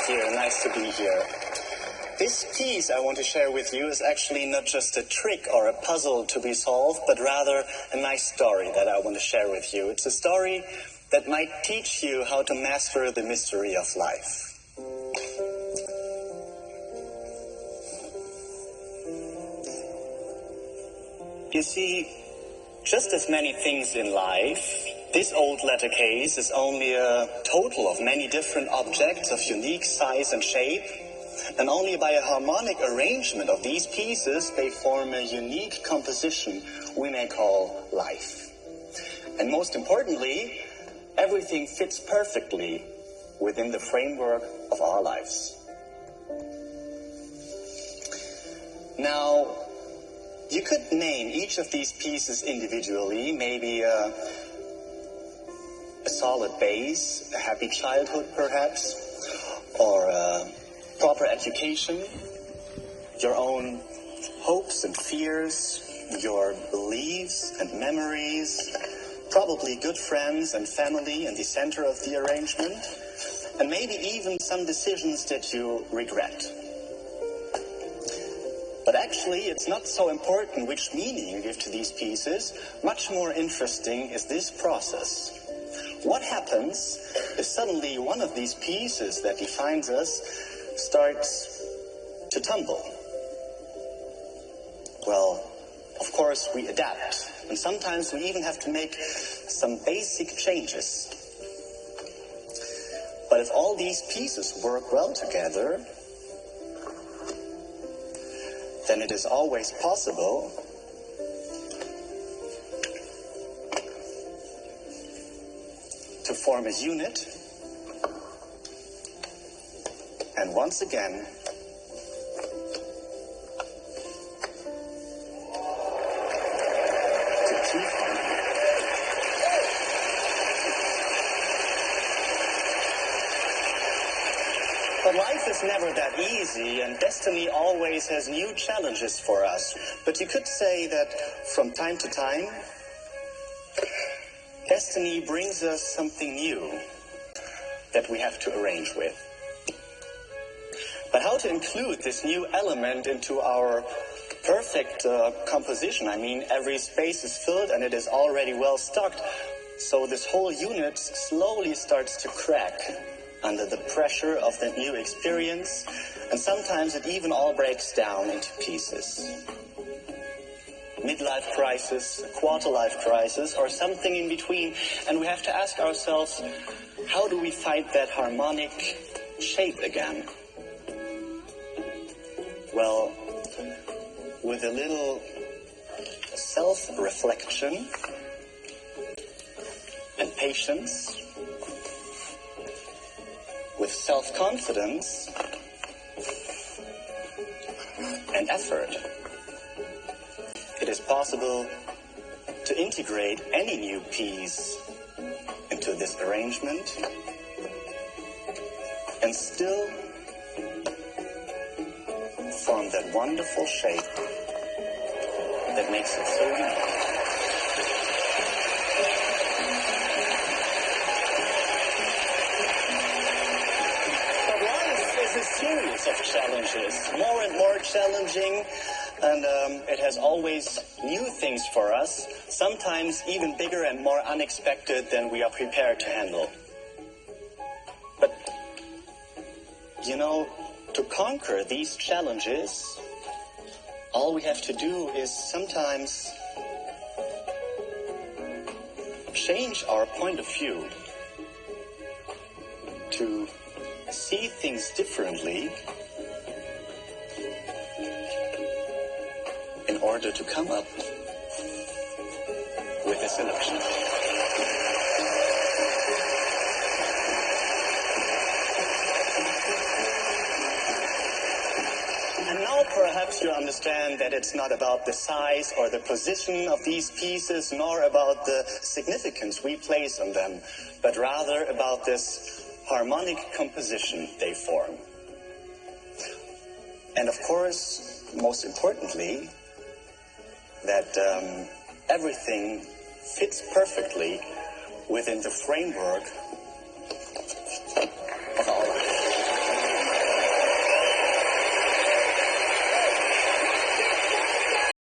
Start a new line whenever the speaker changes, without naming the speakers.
here. Nice to be here. This piece I want to share with you is actually not just a trick or a puzzle to be solved, but rather a nice story that I want to share with you. It's a story that might teach you how to master the mystery of life. You see, just as many things in life, this old letter case is only a total of many different objects of unique size and shape, and only by a harmonic arrangement of these pieces they form a unique composition we may call life. And most importantly, everything fits perfectly within the framework of our lives. Now, you could name each of these pieces individually, maybe a solid base, a happy childhood perhaps, or a proper education, your own hopes and fears, your beliefs and memories, probably good friends and family in the center of the arrangement, and maybe even some decisions that you regret. But actually, it's not so important which meaning you give to these pieces. Much more interesting is this process. What happens if suddenly one of these pieces that defines us starts to tumble? Well, of course, we adapt. And sometimes we even have to make some basic changes. But if all these pieces work well together, then it is always possible to form a unit and once again to keep on. But life is never that easy, and destiny always has new challenges for us. But you could say that from time to time, destiny brings us something new that we have to arrange with. But how to include this new element into our perfect composition? I mean, every space is filled and it is already well stocked. So this whole unit slowly starts to crack under the pressure of that new experience, and sometimes it even all breaks down into pieces. Midlife crisis, quarter-life crisis, or something in between, and we have to ask ourselves, how do we find that harmonic shape again? Well, with a little self-reflection and patience, with self-confidence and effort, it is possible to integrate any new piece into this arrangement and still form that wonderful shape that makes it so unique. A series of challenges, more and more challenging, and it has always new things for us, sometimes even bigger and more unexpected than we are prepared to handle. But, you know, to conquer these challenges, all we have to do is sometimes change our point of view to see things differently in order to come up with a solution. And now perhaps you understand that it's not about the size or the position of these pieces, nor about the significance we place on them, but rather about this harmonic composition they form. And of course, most importantly, that everything fits perfectly within the framework